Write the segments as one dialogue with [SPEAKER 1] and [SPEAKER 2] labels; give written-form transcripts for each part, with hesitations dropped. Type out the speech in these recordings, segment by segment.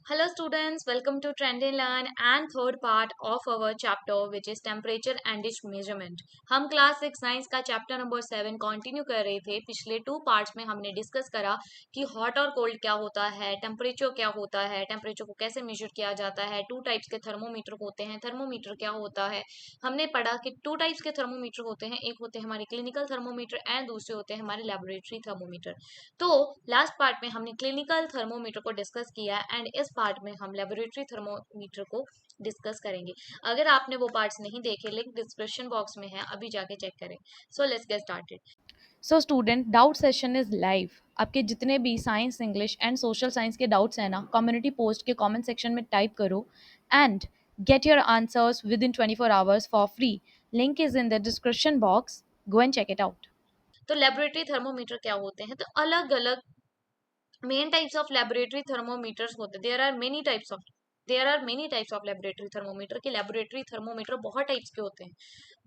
[SPEAKER 1] Hello students, welcome to Trend and Learn and third part of our chapter which is temperature and its measurement. हम class 6 science का chapter number 7 continue कर रहे थे। पिछले 2 parts में हमने discuss करा कि हॉट और कोल्ड क्या होता है, टेम्परेचर क्या होता है, टेम्परेचर को कैसे मेजर किया जाता है, 2 टाइप्स के थर्मोमीटर होते हैं, थर्मोमीटर क्या होता है। हमने पढ़ा कि 2 टाइप्स के थर्मोमीटर होते हैं, एक होते हैं हमारे क्लिनिकल थर्मोमीटर एंड दूसरे होते हैं हमारे लेबोरेटरी थर्मोमीटर। तो लास्ट पार्ट में हमने क्लिनिकल थर्मोमीटर को डिस्कस किया एंड इस पार्ट में हम लेबोरेटरी थर्मोमीटर को डिस्कस करेंगे। अगर आपने वो पार्ट्स नहीं देखे, लिंक डिस्क्रिप्शन बॉक्स में है, अभी जाके चेक करें। So let's get started.
[SPEAKER 2] So student, doubt session is live. आपके जितने भी science, English and social science के डाउट्स हैं ना, कम्युनिटी पोस्ट के कमेंट सेक्शन में टाइप करो and get your answers within 24 hours for free. Link is in the description box, go and check it out.
[SPEAKER 1] तो laboratory thermometer क्या होते हैं? तो अलग अलग main types of laboratory thermometers होते हैं। There are many types of laboratory thermometer के लेबोरेटरी थर्मोमीटर बहुत टाइप्स के होते हैं।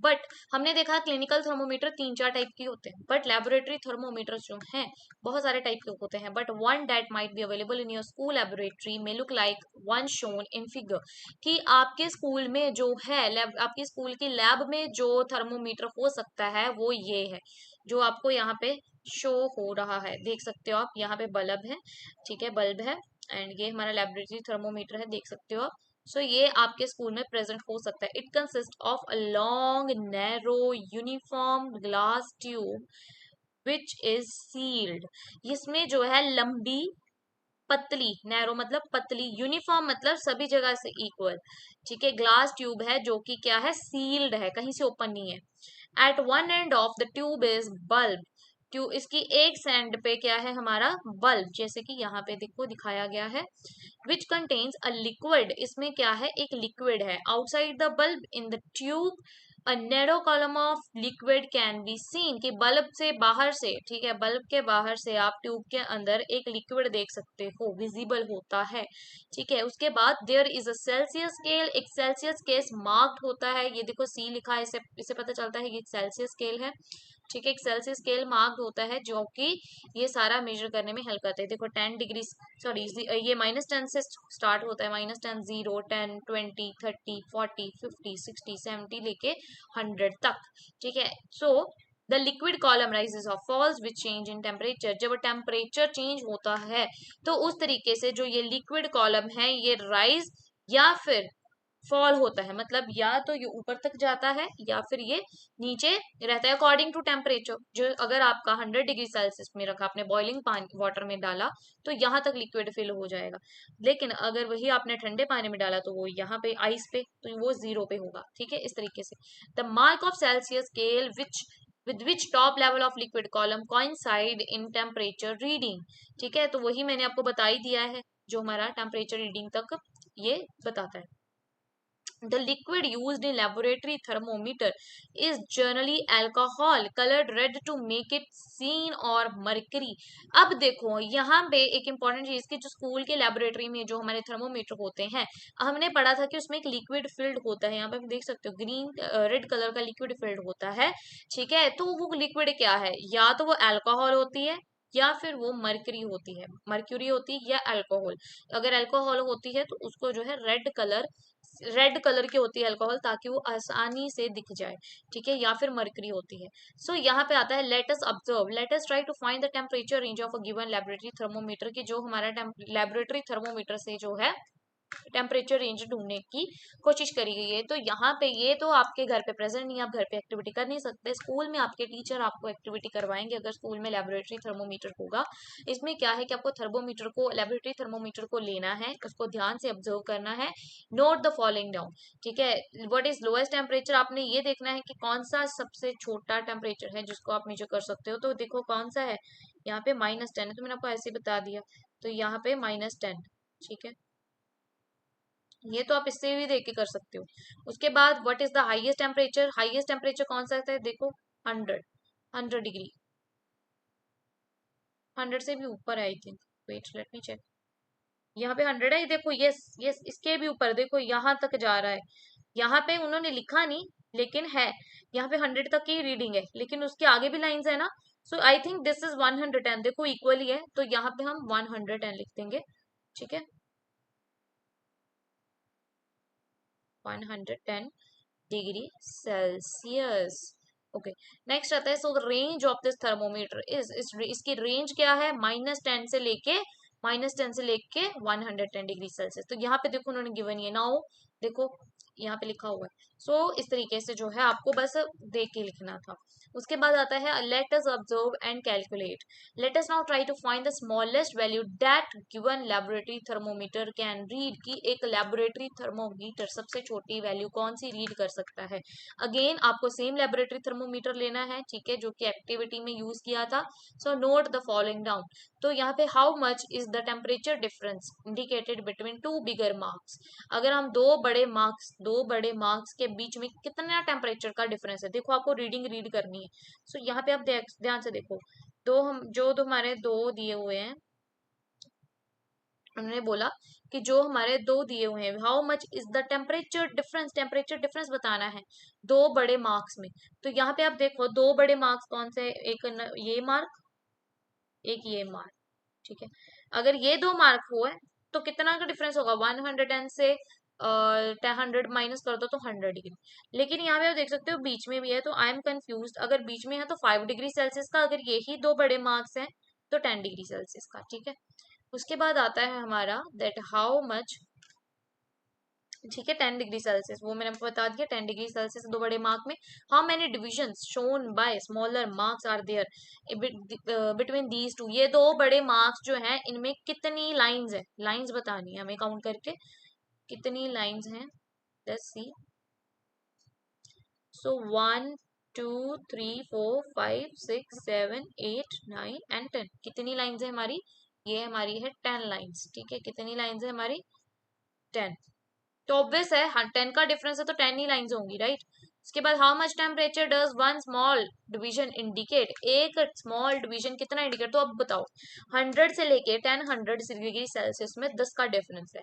[SPEAKER 1] बट हमने देखा क्लिनिकल थर्मोमीटर 3-4 टाइप के होते हैं, बट लेबोरेटरी थर्मोमीटर जो हैं बहुत सारे टाइप के होते हैं। But one that might be available in your school laboratory may look like one shown in figure. कि आपके स्कूल में जो है आपके स्कूल की लैब में जो थर्मोमीटर हो सकता है वो ये है, जो आपको यहाँ पे शो हो रहा है। देख सकते हो आप, यहाँ पे बल्ब है, ठीक है, बल्ब है एंड ये हमारा लेबोरेटरी थर्मोमीटर है, देख सकते हो आप। सो ये आपके स्कूल में प्रेजेंट हो सकता है। It consist of a long narrow uniform glass tube which is sealed. इसमें जो है लंबी पतली, नैरो मतलब पतली, यूनिफॉर्म मतलब सभी जगह से इक्वल, ठीक है, ग्लास ट्यूब है जो कि क्या है, सील्ड है, कहीं से ओपन नहीं है। At one end of the tube is bulb. Tube इसकी एक एंड पे क्या है हमारा बल्ब, जैसे कि यहाँ पे देखो दिखाया गया है। विच कंटेन्स अ लिक्विड, इसमें क्या है, एक लिक्विड है। Outside the bulb in the tube a narrow column of liquid can be seen, कि बल्ब से बाहर से, ठीक है, बल्ब के बाहर से आप ट्यूब के अंदर एक लिक्विड देख सकते हो, विजिबल होता है, ठीक है। उसके बाद there is a Celsius scale, एक सेल्सियस केस मार्क्ड होता है, ये देखो सी लिखा है, इससे पता चलता है ये सेल्सियस स्केल है, ठीक है। एक सेल्सियस स्केल मार्क्ड होता है जो कि ये सारा मेजर करने में हेल्प करता है। देखो 10 डिग्री, सॉरी, ये -10 से स्टार्ट होता है, -10, 0, 10, 20, 30, 40, 50, 60, 70 लेके 100 तक, ठीक है। So the liquid column rises और falls which change in temperature, जब टेम्परेचर चेंज होता है तो उस तरीके से जो ये लिक्विड कॉलम है ये राइज या फिर फॉल होता है, मतलब या तो ये ऊपर तक जाता है या फिर ये नीचे रहता है अकॉर्डिंग टू टेम्परेचर। जो अगर आपका 100 डिग्री सेल्सियस में रखा, आपने बॉइलिंग पानी वाटर में डाला तो यहाँ तक लिक्विड फिल हो जाएगा। लेकिन अगर वही आपने ठंडे पानी में डाला तो वो यहाँ पे आइस पे, तो वो 0 पे होगा, ठीक है, इस तरीके से। The mark of Celsius scale which with which top level of liquid column coincide in temperature reading, ठीक है। तो वही मैंने आपको बता ही दिया है, जो हमारा टेम्परेचर रीडिंग तक ये बताता है। The liquid used in laboratory thermometer is generally alcohol colored red to make it seen or mercury। अब देखो यहाँ पे एक इंपॉर्टेंट चीज की, जो स्कूल के लेबोरेटरी में जो हमारे थर्मोमीटर होते हैं, हमने पढ़ा था कि उसमें एक लिक्विड फिल्ड होता है। यहाँ पे आप देख सकते हो ग्रीन रेड कलर का लिक्विड फिल्ड होता है, ठीक है। तो वो लिक्विड क्या है, या तो वो अल्कोहल होती है या फिर वो मर्क्यूरी होती है, मर्क्यूरी होती है या अल्कोहल। अगर अल्कोहल होती है तो उसको जो है रेड कलर की होती है अल्कोहल, ताकि वो आसानी से दिख जाए, ठीक है, या फिर मरकरी होती है। सो यहाँ पे आता है let us observe, let us try to find the temperature range of a given laboratory thermometer, की जो हमारा लेबोरेटरी थर्मोमीटर से जो है टेम्परेचर रेंज ढूंढने की कोशिश करी गई है। तो यहाँ पे ये तो आपके घर पे प्रेजेंट नहीं, आप घर पे एक्टिविटी कर नहीं सकते, स्कूल में आपके टीचर आपको एक्टिविटी करवाएंगे अगर स्कूल में लेबोरेटरी थर्मोमीटर होगा। इसमें क्या है कि आपको थर्मोमीटर को, लेबोरेटरी थर्मोमीटर को लेना है, उसको ध्यान से ऑब्जर्व करना है। नोट द फॉलोइंग डाउन, ठीक है। व्हाट इज लोएस्ट टेम्परेचर, आपने ये देखना है कि कौन सा सबसे छोटा टेम्परेचर है जिसको आप मेजर कर सकते हो। तो देखो कौन सा है, यहाँ पे -10 है, तो मैंने आपको ऐसे ही बता दिया, तो यहाँ पे -10, ठीक है। ये तो आप इससे भी देख के कर सकते हो। उसके बाद what is the highest temperature, highest temperature कौन सा है, देखो 100 डिग्री, 100 से भी ऊपर है I think, wait let me check. यहाँ पे 100 है, देखो, यस यस, इसके भी ऊपर देखो, यहाँ तक जा रहा है। यहाँ पे उन्होंने लिखा नहीं लेकिन है, यहाँ पे 100 तक की रीडिंग है, लेकिन उसके आगे भी लाइंस है ना। सो आई थिंक दिस इज 110, देखो इक्वली है, तो यहाँ पे हम 110 लिख देंगे, ठीक है। 110 डिग्री सेल्सियस। ओके, नेक्स्ट आता है, so the range of this thermometer is, इसकी रेंज क्या है, -10 से लेके 110 डिग्री सेल्सियस। तो यहाँ पे देखो उन्होंने गिवन है, नाउ देखो यहाँ पे लिखा हुआ है। सो इस तरीके से जो है आपको बस देख के लिखना था। उसके बाद आता है, let us observe and calculate. Let us now try to find the smallest value that given laboratory thermometer can read. की एक लेबोरेटरी थर्मोमीटर सबसे छोटी वैल्यू कौन सी रीड कर सकता है। अगेन आपको सेम लेबोरेटरी थर्मोमीटर लेना है, ठीक है, जो कि एक्टिविटी में यूज किया था। So note the following down. तो यहाँ पे how much is the temperature difference indicated between two bigger marks. अगर हम दो बड़े मार्क्स के बीच में कितना टेम्परेचर का डिफरेंस है, देखो आपको रीडिंग रीड करनी है। सो यहाँ पे आप ध्यान से देखो, दो हमारे दो दिए हुए हैं, उन्होंने बोला कि जो हमारे दो दिए हुए हैं, how much is the temperature difference बताना है दो बड़े मार्क्स में। तो यहाँ पे आप देखो दो बड़े मार्क्स कौन से, ये मार्क, एक ये मार्क, ठीक है। अगर ये दो मार्क हुए तो कितना का डिफरेंस होगा, 110 से 100 माइनस कर दो तो 100 डिग्री। लेकिन यहाँ पे आप देख सकते हो बीच में भी है, तो आई एम कंफ्यूज। अगर बीच में है तो 5 डिग्री सेल्सियस का, अगर यही दो बड़े मार्क्स हैं तो 10 डिग्री सेल्सियस का, ठीक है। उसके बाद आता है हमारा दैट हाउ मच, ठीक है, 10 डिग्री सेल्सियस वो मैंने आपको बता दिया, 10 डिग्री सेल्सियस दो बड़े मार्क में। How many divisions shown by smaller marks are there between these two. ये दो बड़े मार्क्स जो हैं इनमें कितनी लाइंस है, लाइंस बतानी है हमें काउंट करके, कितनी लाइंस हैं, लेट्स सी। सो 1 2 3 4 5 6 7 8 9 एंड 10, कितनी लाइंस है हमारी, ये हमारी है 10 लाइंस, ठीक है। कितनी लाइंस है हमारी, 10। तो ऑब्वियस है, हाँ 10 का डिफरेंस है तो 10 ही लाइंस होंगी, राइट। उसके बाद how much temperature does one small division indicate. एक स्मॉल डिवीजन कितना इंडिकेट, तो अब बताओ 100 से लेके 100 डिग्री सेल्सियस में 10 का डिफरेंस है,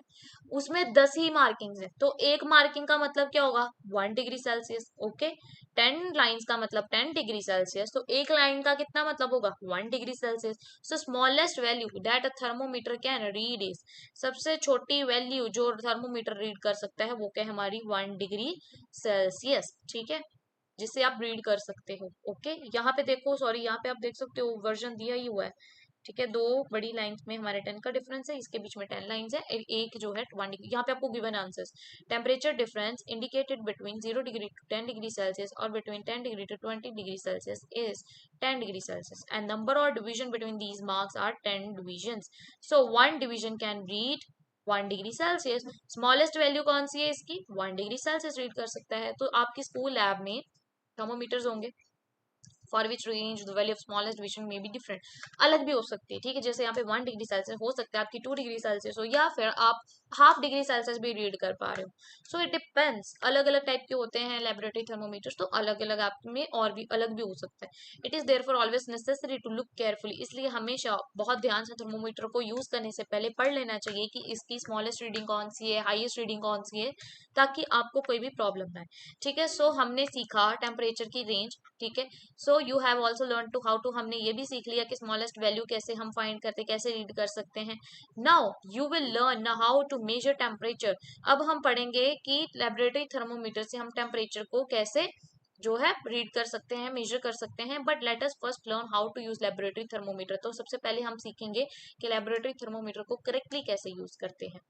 [SPEAKER 1] उसमें 10 ही मार्किंग्स है, तो एक मार्किंग का मतलब क्या होगा, 1 डिग्री सेल्सियस। ओके, 10 लाइन्स का मतलब 10 डिग्री सेल्सियस, तो एक लाइन का कितना मतलब होगा, 1 degree Celsius. So smallest value that a thermometer can read is, सबसे छोटी वैल्यू जो थर्मोमीटर रीड कर सकता है वो क्या है हमारी, 1 डिग्री सेल्सियस, ठीक है, जिसे आप रीड कर सकते हो। ओके, यहाँ पे देखो, सॉरी यहाँ पे आप देख सकते हो वर्जन दिया ही हुआ है, ठीक है। दो बड़ी लाइंस में हमारे 10 का डिफरेंस है, इसके बीच में 10 लाइंस है, एक जो है 1 डिग्री। यहाँ पे आपको given answers, temperature difference indicated between 0 degree to 10 degree Celsius और between 10 degree to 20 degree Celsius is 10 degree Celsius and number और division between these marks are 10 divisions. So 1 division can read 1 degree Celsius. Smallest value कौन सी है इसकी, 1 degree Celsius read कर सकता है। तो आपकी स्कूल लैब में थर्मोमीटर्स होंगे for which range the value of smallest division में बी डिफरेंट, अलग भी हो सकती है, ठीक है। जैसे यहाँ पे 1 डिग्री सेल्सियस हो सकता है, आपकी 2 डिग्री सेल्सियस हो, या फिर आप ½ डिग्री सेल्सियस भी रीड कर पा रहे हो। सो इट डिपेंड्स, अलग अलग टाइप के होते हैं लेबोरेटरी थर्मोमीटर्स, तो अलग अलग आप में और भी अलग भी हो सकता है। It is therefore always necessary to look carefully, इसलिए हमेशा बहुत ध्यान से थर्मोमीटर को यूज करने से पहले पढ़ लेना चाहिए कि इसकी स्मॉलेस्ट रीडिंग कौन सी है, हाईएस्ट रीडिंग कौन सी है, ताकि आपको कोई भी प्रॉब्लम ना आए, ठीक है। सो हमने सीखा टेम्परेचर की रेंज, ठीक है। So you have also learn to how to, हमने ये भी सीख लिया कि स्मॉलेस्ट वैल्यू कैसे हम फाइंड करते, कैसे रीड कर सकते हैं। Now you will learn how to measure temperature. अब हम पढ़ेंगे कि लेबोरेटरी थर्मोमीटर से हम टेम्परेचर को कैसे जो है रीड कर सकते हैं, मेजर कर सकते हैं। But let us first learn how to use laboratory thermometer. तो सबसे पहले हम सीखेंगे कि लेबोरेटरी थर्मोमीटर को करेक्टली कैसे यूज करते हैं।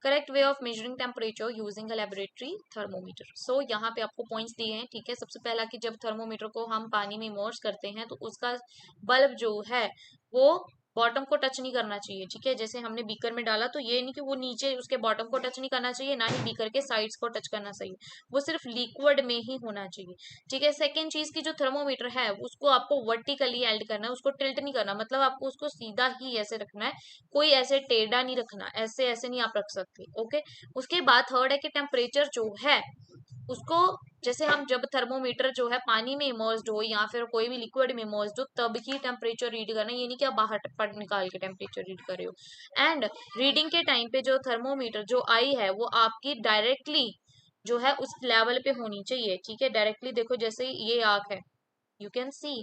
[SPEAKER 1] Correct way of measuring temperature using a laboratory thermometer. So यहाँ पे आपको पॉइंट्स दिए हैं, ठीक है। सबसे पहला कि जब थर्मोमीटर को हम पानी में इमर्स करते हैं तो उसका बल्ब जो है वो बॉटम को टच नहीं करना चाहिए, ठीक है। जैसे हमने बीकर में डाला तो ये नहीं कि वो नीचे उसके बॉटम को टच नहीं करना चाहिए, ना ही बीकर के साइड्स को टच करना चाहिए, वो सिर्फ लिक्विड में ही होना चाहिए, ठीक है। सेकेंड चीज की जो थर्मोमीटर है उसको आपको वर्टिकली एल्ड करना है, उसको टिल्ट नहीं करना, मतलब आपको उसको सीधा ही ऐसे रखना है, कोई ऐसे टेढ़ा नहीं रखना, ऐसे ऐसे नहीं आप रख सकते, ओके। उसके बाद थर्ड है कि टेम्परेचर जो है उसको, जैसे हम जब थर्मोमीटर जो है पानी में इमर्स्ड हो या फिर कोई भी लिक्विड में इमर्स्ड हो तब ही टेम्परेचर रीड करना, ये नहीं कि आप बाहर पढ़ निकाल के टेम्परेचर रीड कर रहे हो। एंड रीडिंग के टाइम पे जो थर्मोमीटर जो आई है वो आपकी डायरेक्टली जो है उस लेवल पे होनी चाहिए, ठीक है। डायरेक्टली देखो, जैसे ये आंख है, you can see,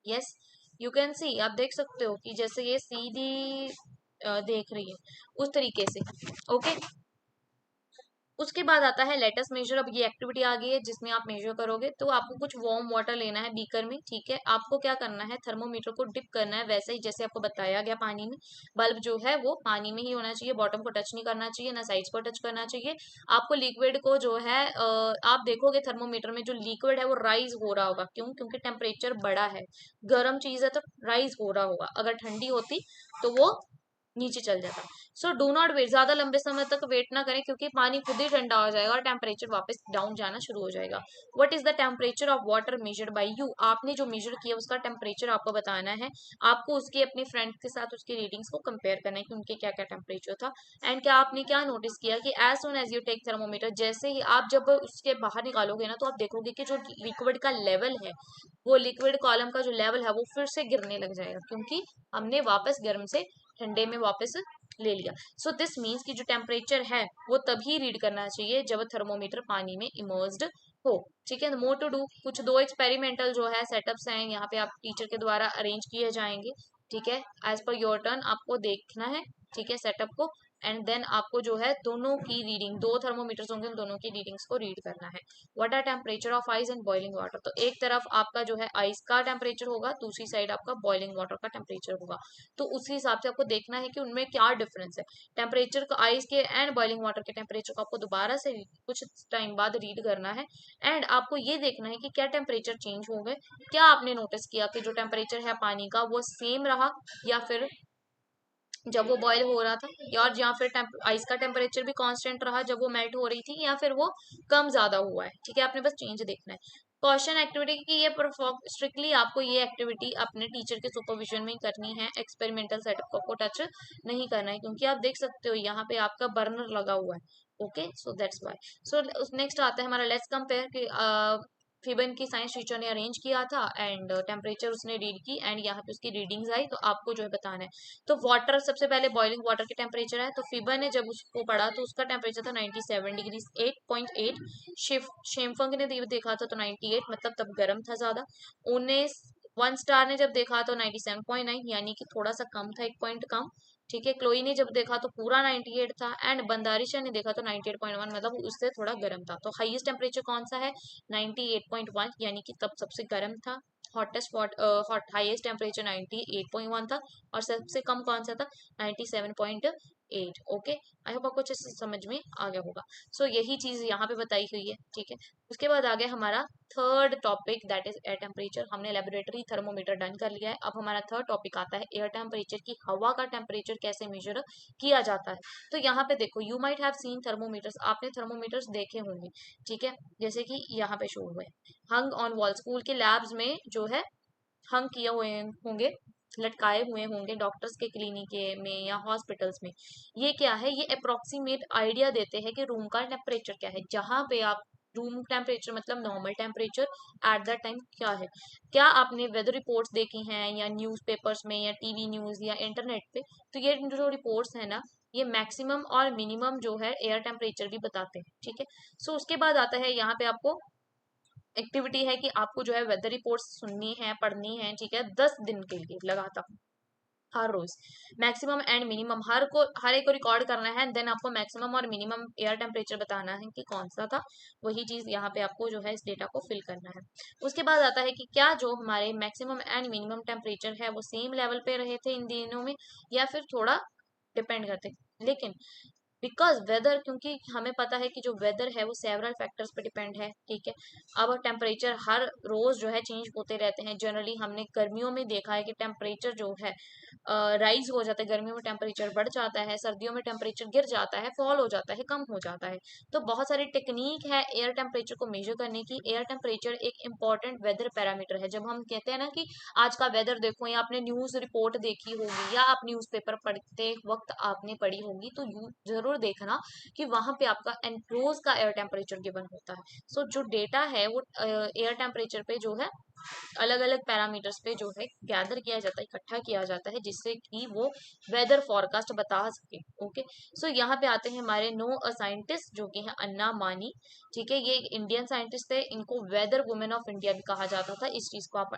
[SPEAKER 1] yes you can see, आप देख सकते हो कि जैसे ये सीधी देख रही है उस तरीके से। ओके, उसके बाद आता है लेटेस्ट मेजर। अब ये एक्टिविटी आ गई है जिसमें आप मेजर करोगे, तो आपको कुछ वार्म वाटर लेना है बीकर में, ठीक है। आपको क्या करना है, थर्मोमीटर को डिप करना है वैसे ही जैसे आपको बताया गया पानी में। बल्ब जो है वो पानी में ही होना चाहिए, बॉटम को टच नहीं करना चाहिए, ना साइड्स को टच करना चाहिए। आपको लिक्विड को जो है आप देखोगे थर्मोमीटर में जो लिक्विड है वो राइज हो रहा होगा। क्यों? क्योंकि टेम्परेचर बड़ा है, गर्म चीज है तो राइज हो रहा होगा। अगर ठंडी होती तो वो नीचे चल जाता। सो डू नॉट वेट, ज्यादा लंबे समय तक वेट ना करें क्योंकि पानी खुद ही ठंडा हो जाएगा और टेम्परेचर वापस डाउन जाना शुरू हो जाएगा। What is the temperature of water measured by you, आपने जो मेजर किया उसका टेम्परेचर आपको बताना है। आपको उसके अपने फ्रेंड के साथ उसकी रीडिंग्स को कंपेयर करना है कि उनके क्या क्या टेम्परेचर था। एंड क्या आपने क्या नोटिस किया कि as soon as you take thermometer, जैसे ही आप जब उसके बाहर निकालोगे ना तो आप देखोगे कि जो लिक्विड का लेवल है, वो लिक्विड कॉलम का जो लेवल है वो फिर से गिरने लग जाएगा क्योंकि हमने वापस गर्म से ठंडे में वापस ले लिया। सो दिस मीन्स कि जो टेम्परेचर है वो तभी रीड करना चाहिए जब थर्मोमीटर पानी में इमर्स्ड हो, ठीक है। मोर टू डू, कुछ दो एक्सपेरिमेंटल जो है सेटअप्स हैं यहाँ पे आप टीचर के द्वारा अरेंज किए जाएंगे, ठीक है। एज पर योर टर्न आपको देखना है, ठीक है, सेटअप को। एंड देन आपको जो है दोनों की रीडिंग, दो थर्मोमीटर्स होंगे, उन दोनों की रीडिंग्स को रीड करना है। What are temperature of ice and boiling water, तो एक तरफ आपका जो है आइस का टेम्परेचर होगा, दूसरी साइड आपका बॉइलिंग वाटर का टेम्परेचर होगा। तो उसी हिसाब से आपको देखना है कि उनमें क्या डिफरेंस है। टेम्परेचर का आइस के एंड बॉइलिंग वाटर के टेम्परेचर को आपको दोबारा से कुछ टाइम बाद रीड करना है। एंड आपको ये देखना है कि क्या टेम्परेचर चेंज हो गए, क्या आपने नोटिस किया कि जो टेम्परेचर है पानी का वो सेम रहा या फिर जब वो बॉयल हो रहा था, या फिर आइस का टेम्परेचर भी कांस्टेंट रहा जब वो मेल्ट हो रही थी, या फिर वो कम ज्यादा हुआ है, ठीक है। आपने बस चेंज देखना है। क्वेश्चन एक्टिविटी की ये परफॉर्म, स्ट्रिक्टली आपको ये एक्टिविटी अपने टीचर के सुपरविजन में ही करनी है। एक्सपेरिमेंटल सेटअप को टच नहीं करना है क्योंकि आप देख सकते हो यहाँ पे आपका बर्नर लगा हुआ है। Okay, so that's why. So next आता है हमारा लेट्स कंपेयर कि फिबन की साइंस टीचर ने अरेंज किया था एंड टेम्परेचर उसने रीड की एंड यहाँ पे उसकी रीडिंग्स आई, तो आपको जो है बताना है। तो वाटर, सबसे पहले बॉइलिंग वाटर के टेम्परेचर है, तो फिबन ने जब उसको पढ़ा तो उसका टेम्परेचर था 97 डिग्री 8.8। शेमफंग ने देखा था तो 98, मतलब तब गर्म था ज्यादा। उन्हें वन स्टार ने जब देखा तो 97.9, यानी कि थोड़ा सा कम था, एक पॉइंट कम, ठीक है। क्लोई ने जब देखा तो पूरा 98 था एंड बंदारिशा ने देखा तो 98.1, मतलब उससे थोड़ा गर्म था। तो हाईएस्ट टेम्परेचर कौन सा है, 98.1, यानी कि तब सबसे गर्म था। हॉटेस्ट हॉट हाईएस्ट टेम्परेचर 98.1 था और सबसे कम कौन सा था, 97.8। ओके, आई होप आपको अच्छे से समझ में आ गया होगा। सो यही चीज यहाँ पे बताई हुई है, ठीक है। उसके बाद आ गया हमारा third topic, that is air temperature. हमने लेबोरेटरी थर्मोमीटर डन कर लिया है। अब हमारा थर्ड टॉपिक आता है एयर टेम्परेचर की, हवा का टेम्परेचर कैसे मेजर किया जाता है। तो यहाँ पे देखो, you might have seen thermometers, आपने थर्मोमीटर्स देखे होंगे, ठीक है, जैसे कि यहाँ पे शो हुए हंग ऑन वॉल, स्कूल के लैब्स में जो है हंग किए हुए होंगे, लटकाए हुए होंगे डॉक्टर्स के क्लिनिक में या हॉस्पिटल्स में। ये क्या है, ये अप्रोक्सीमेट आइडिया देते हैं कि रूम का टेम्परेचर क्या है। जहां पे आप रूम टेम्परेचर मतलब normal temperature at the time क्या है। क्या आपने वेदर रिपोर्ट्स देखी हैं या न्यूज़पेपर्स में या टीवी न्यूज़ या इंटरनेट पे, तो ये जो रिपोर्ट्स है ना, ये मैक्सिमम और मिनिमम जो है एयर टेम्परेचर भी बताते हैं, ठीक है। सो उसके बाद आता है यहाँ पे आपको एक्टिविटी है कि आपको जो है वेदर रिपोर्ट सुननी है, पढ़नी है, ठीक है, 10 दिन के लिए लगातार, हर रोज मैक्सिमम एंड मिनिमम हर एक को रिकॉर्ड करना है। देन आपको मैक्सिमम और मिनिमम एयर टेम्परेचर बताना है कि कौन सा था। वही चीज यहाँ पे आपको जो है इस डेटा को फिल करना है। उसके बाद आता है कि क्या जो हमारे मैक्सिमम एंड मिनिमम टेम्परेचर है वो सेम लेवल पे रहे थे इन दिनों में या फिर थोड़ा डिपेंड करते। लेकिन बिकॉज वेदर, क्योंकि हमें पता है कि जो वेदर है वो सेवरल फैक्टर्स पे डिपेंड है, ठीक है। अब टेम्परेचर हर रोज जो है चेंज होते रहते हैं। जनरली हमने गर्मियों में देखा है कि टेम्परेचर जो है राइज हो जाता है, गर्मियों में टेम्परेचर बढ़ जाता है, सर्दियों में टेम्परेचर गिर जाता है, फॉल हो जाता है, कम हो जाता है। तो बहुत सारी टेक्निक है एयर टेम्परेचर को मेजर करने की। एयर टेम्परेचर एक इंपॉर्टेंट वेदर पैरामीटर है। जब हम कहते हैं ना कि आज का वेदर देखो, या आपने न्यूज रिपोर्ट देखी होगी या आप न्यूज़पेपर पढ़ते वक्त आपने पढ़ी होगी, तो जरूर देखना कि वहां पे आपका एनक्लोज का एयर टेम्परेचर गिवन होता है। सो जो डेटा है वो एयर टेम्परेचर पे जो है अलग अलग पैरामीटर्स पे जो है गैदर किया जाता है, इकट्ठा किया जाता है, जिससे कि वो वेदर फॉरकास्ट बता सके। ओके, सो यहाँ पे आते हैं हमारे नो अ साइंटिस्ट जो कि है अन्ना मानी। ठीक है, ये इंडियन साइंटिस्ट थे, इनको वेदर वुमेन ऑफ इंडिया भी कहा जाता था। इस चीज को आप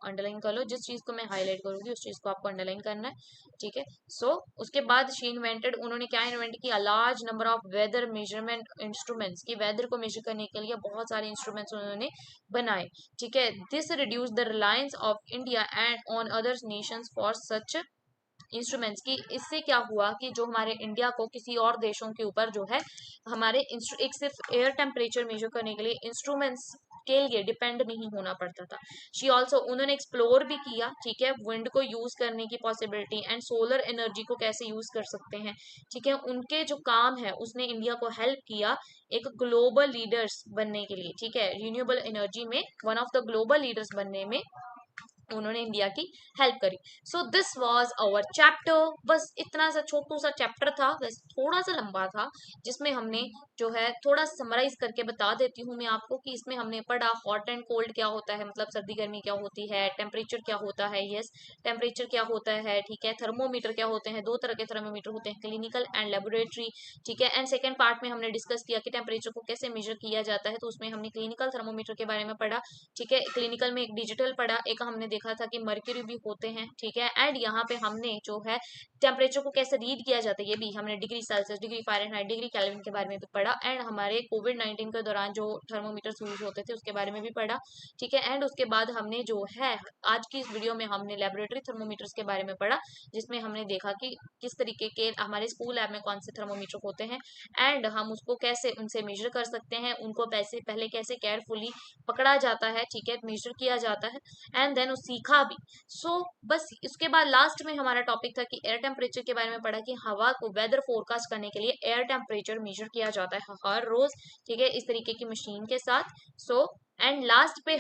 [SPEAKER 1] अंडरलाइन कर लो, जिस चीज को मैं हाईलाइट करूंगी उस चीज को आपको अंडरलाइन करना है। ठीक है, सो उसके बाद शी इन्वेंटेड, उन्होंने क्या इन्वेंट किया, large number of weather measurement instruments, की वेदर को मेजर करने के लिए बहुत सारे इंस्ट्रूमेंट्स उन्होंने बनाए। ठीक है, this reduce the Reliance of India and on other Nations for such instruments की। इससे क्या हुआ कि जो हमारे इंडिया को किसी और देशों के ऊपर जो है हमारे एक सिर्फ एयर टेम्परेचर मेजर करने के लिए इंस्ट्रूमेंट्स के लिए डिपेंड नहीं होना पड़ता था। शी ऑल्सो, उन्होंने एक्सप्लोर भी किया, ठीक है, विंड को यूज करने की पॉसिबिलिटी एंड सोलर एनर्जी को कैसे यूज कर सकते हैं। ठीक है, उनके जो काम है उसने इंडिया को हेल्प किया एक ग्लोबल लीडर्स बनने के लिए। ठीक है, रिन्यूएबल एनर्जी में one of the global leaders बनने में उन्होंने इंडिया की हेल्प करी। So this was our chapter. बस इतना सा छोटू सा चैप्टर था, बस थोड़ा सा लंबा था, जिसमें हमने जो है थोड़ा समराइज करके बता देती हूँ मैं आपको कि इसमें हमने पढ़ा हॉट एंड कोल्ड क्या होता है, मतलब सर्दी गर्मी क्या होती है, टेम्परेचर क्या होता है, यस टेम्परेचर क्या होता है, ठीक है, थर्मोमीटर क्या होते हैं, दो तरह के थर्मोमीटर होते हैं, क्लिनिकल एंड लेबोरेटरी। ठीक है, एंड सेकेंड पार्ट में हमने डिस्कस किया कि टेम्परेचर को कैसे मेजर किया जाता है, तो उसमें हमने क्लिनिकल थर्मोमीटर के बारे में पढ़ा। ठीक है, क्लिनिकल में एक डिजिटल पढ़ा, एक हमने देखा था कि मर्क्यूरी भी होते हैं। ठीक है, एंड यहाँ पे हमने जो है टेम्परेचर को कैसे रीड किया जाता है ये भी हमने degree Celsius, degree Fahrenheit, degree kelvin के बारे में भी पढ़ा। एंड हमारे कोविड-19 के दौरान जो थर्मोमीटर्स यूज होते थे उसके बारे में भी पढ़ा। ठीक है, एंड उसके बाद हमने जो है आज की इस वीडियो में हमने लेबोरेटरी थर्मोमीटर्स के बारे में पढ़ा, जिसमें हमने देखा कि किस तरीके के हमारे स्कूल लैब में कौन से थर्मोमीटर होते हैं एंड हम उसको कैसे उनसे मेजर कर सकते हैं, उनको पहले कैसे केयरफुली पकड़ा जाता है, ठीक है, मेजर किया जाता है, एंड देन सीखा भी। सो बस इसके बाद लास्ट में हमारा टॉपिक था कि एयर टेम्परेचर के बारे में पढ़ा कि हवा को वेदर फोरकास्ट करने के लिए एयर टेम्परेचर मेजर किया जाता है हर रोज। ठीक है, इस तरीके की मशीन के साथ। सो एंड लास्ट पे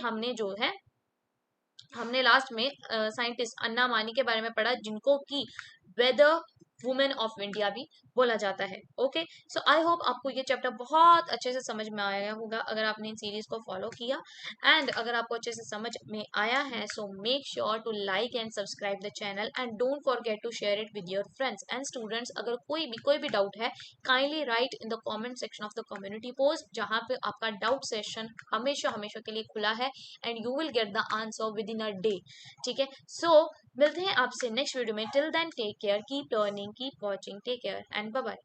[SPEAKER 1] हमने लास्ट में साइंटिस्ट अन्ना मानी के बारे में पढ़ा, जिनको कि वेदर वुमेन ऑफ इंडिया भी बोला जाता है। ओके, सो आई होप आपको ये चैप्टर बहुत अच्छे से समझ में आया होगा अगर आपने इन सीरीज को फॉलो किया। एंड अगर आपको अच्छे से समझ में आया है so make sure to like and subscribe the channel and don't forget to share it with your friends and students. अगर कोई भी डाउट है kindly write in the comment section of the community post, जहाँ पे आपका doubt session हमेशा हमेशा के लिए खुला है and you will get the answer within a day. ठीक है, सो मिलते हैं आपसे नेक्स्ट वीडियो में। Till then take care, keep learning, keep watching, take care and bye bye.